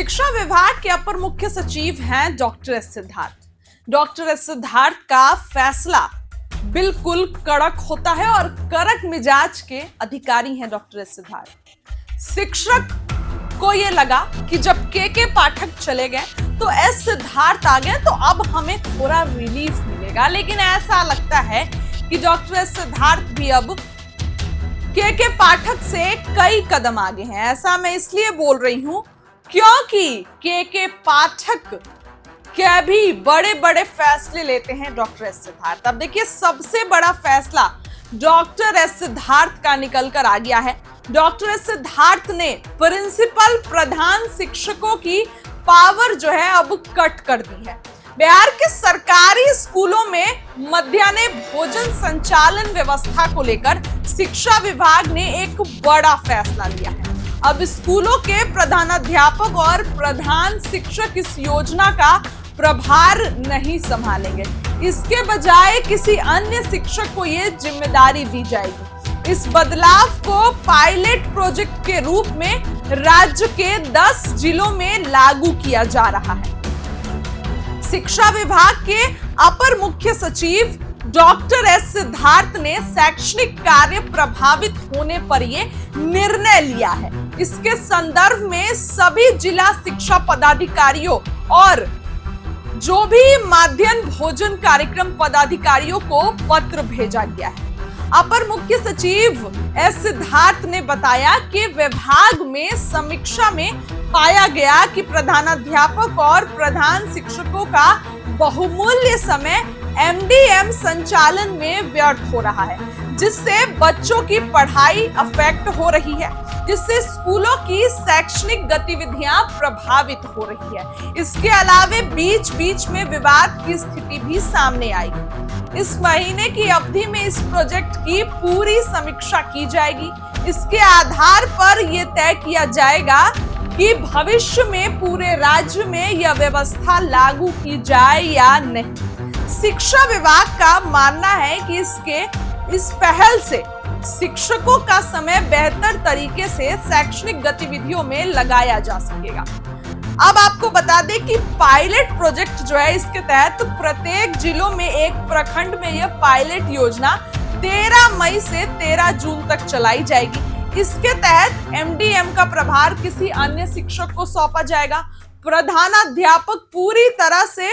शिक्षा विभाग के अपर मुख्य सचिव हैं doctor S Siddharth. Doctor S Siddharth का फैसला बिल्कुल कड़क होता है और कड़क मिजाज के अधिकारी हैं डॉक्टर एस सिद्धार्थ। शिक्षक को यह लगा कि जब के पाठक चले गए तो एस सिद्धार्थ आ गए तो अब हमें थोड़ा रिलीफ मिलेगा, लेकिन ऐसा लगता है कि डॉक्टर एस सिद्धार्थ भी अब के पाठक से कई कदम आगे हैं। ऐसा मैं इसलिए बोल रही हूं क्योंकि के पाठक क्या भी बड़े बड़े फैसले लेते हैं डॉक्टर एस सिद्धार्थ। अब देखिए, सबसे बड़ा फैसला डॉक्टर एस सिद्धार्थ का निकल कर आ गया है। डॉक्टर एस सिद्धार्थ ने प्रिंसिपल प्रधान शिक्षकों की पावर जो है अब कट कर दी है। बिहार के सरकारी स्कूलों में मध्याह्न भोजन संचालन व्यवस्था को लेकर शिक्षा विभाग ने एक बड़ा फैसला लिया है। अब स्कूलों के प्रधानाध्यापक और प्रधान शिक्षक इस योजना का प्रभार नहीं संभालेंगे। इसके बजाय किसी अन्य शिक्षक को यह जिम्मेदारी दी जाएगी। इस बदलाव को पायलट प्रोजेक्ट के रूप में राज्य के 10 जिलों में लागू किया जा रहा है। शिक्षा विभाग के अपर मुख्य सचिव डॉक्टर एस सिद्धार्थ ने शैक्षणिक कार्य प्रभावित होने पर यह निर्णय लिया है। इसके संदर्भ में सभी जिला शिक्षा पदाधिकारियों और जो भी माध्याह्न भोजन कार्यक्रम पदाधिकारियों को पत्र भेजा गया है। अपर मुख्य सचिव एस सिद्धार्थ ने बताया कि विभाग में समीक्षा में पाया गया कि प्रधानाध्यापक और प्रधान शिक्षकों का बहुमूल्य समय एमडीएम संचालन में व्यर्थ हो रहा है, जिससे बच्चों की पढ़ाई अफेक्ट हो रही है, जिससे स्कूलों की शैक्षणिक गतिविधियां प्रभावित हो रही है। इसके अलावे बीच बीच में विवाद की स्थिति भी सामने आई। इस महीने की अवधि में इस प्रोजेक्ट की पूरी समीक्षा की जाएगी। इसके आधार पर यह तय किया जाएगा कि भविष्य में पूरे राज्य में यह व्यवस्था लागू की जाए या नहीं। शिक्षा विभाग का मानना है कि इस पहल से शिक्षकों का समय बेहतर तरीके से शैक्षणिक गतिविधियों में लगाया जा सकेगा। अब आपको बता दें कि पायलट प्रोजेक्ट जो है, इसके तहत प्रत्येक जिलों में एक प्रखंड में यह पायलट योजना 13 मई से 13 जून तक चलाई जाएगी। इसके तहत एमडीएम का प्रभार किसी अन्य शिक्षक को सौंपा जाएगा। प्रधानाध्यापक पूरी तरह से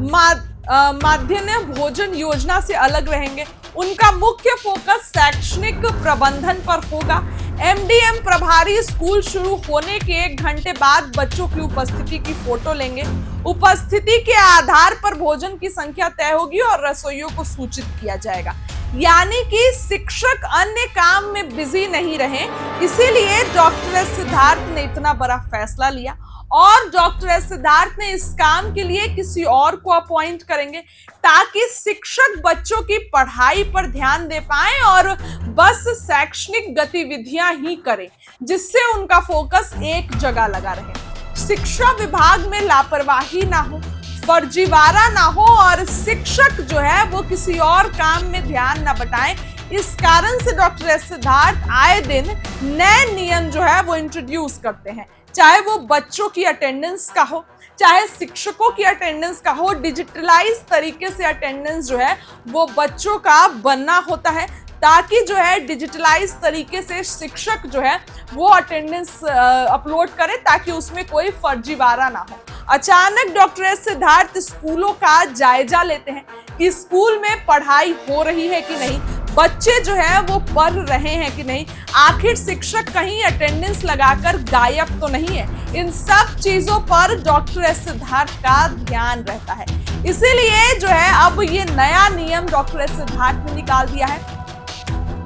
माध्याह्न भोजन योजना से अलग रहेंगे। उनका मुख्य फोकस शैक्षणिक प्रबंधन पर होगा। एमडीएम प्रभारी स्कूल शुरू होने के 1 घंटे बाद बच्चों की उपस्थिति की फोटो लेंगे। उपस्थिति के आधार पर भोजन की संख्या तय होगी और रसोइयों को सूचित किया जाएगा। यानी कि शिक्षक अन्य काम में बिजी नहीं रहे, इसीलिए डॉक्टर एस सिद्धार्थ ने इतना बड़ा फैसला लिया। और डॉक्टर एस सिद्धार्थ ने इस काम के लिए किसी और को अपॉइंट करेंगे ताकि शिक्षक बच्चों की पढ़ाई पर ध्यान दे पाए और बस शैक्षणिक गतिविधियां ही करें, जिससे उनका फोकस एक जगह लगा रहे। शिक्षा विभाग में लापरवाही ना हो, फर्जीवाड़ा ना हो और शिक्षक जो है वो किसी और काम में ध्यान ना बटाएं। इस कारण से डॉक्टर एस सिद्धार्थ आए दिन नए नियम जो है वो इंट्रोड्यूस करते हैं, चाहे वो बच्चों की अटेंडेंस का हो, चाहे शिक्षकों की अटेंडेंस का हो। डिजिटलाइज तरीके से अटेंडेंस जो है वो बच्चों का बनना होता है, ताकि जो है डिजिटलाइज तरीके से शिक्षक जो है वो अटेंडेंस अपलोड करे, ताकि उसमें कोई फर्जीवाड़ा ना हो। अचानक डॉक्टर एस सिद्धार्थ स्कूलों का जायजा लेते हैं कि स्कूल में पढ़ाई हो रही है कि नहीं, बच्चे जो है वो पढ़ रहे हैं कि नहीं, आखिर शिक्षक कहीं अटेंडेंस लगाकर गायब तो नहीं है। इन सब चीजों पर डॉक्टर एस सिद्धार्थ का ध्यान रहता है। इसीलिए जो है अब ये नया नियम डॉक्टर एस सिद्धार्थ ने निकाल दिया है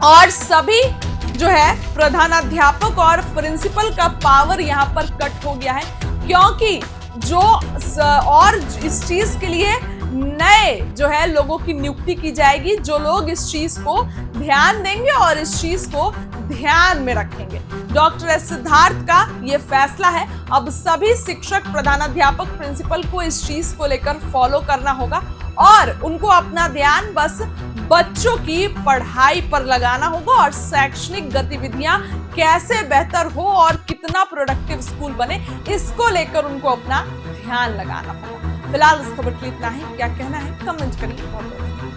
और सभी जो है प्रधानाध्यापक और प्रिंसिपल का पावर यहाँ पर कट हो गया है, क्योंकि जो और इस चीज के लिए नए जो है लोगों की नियुक्ति की जाएगी, जो लोग इस चीज को ध्यान देंगे और इस चीज को ध्यान में रखेंगे। डॉक्टर एस सिद्धार्थ का ये फैसला है। अब सभी शिक्षक, प्रधानाध्यापक, प्रिंसिपल को इस चीज को लेकर फॉलो करना होगा और उनको अपना ध्यान बस बच्चों की पढ़ाई पर लगाना होगा और शैक्षणिक गतिविधियां कैसे बेहतर हो और कितना प्रोडक्टिव स्कूल बने, इसको लेकर उनको अपना ध्यान लगाना होगा। फिलहाल इस खबर के लिए इतना ही। क्या कहना है कमेंट करिए। बहुत बहुत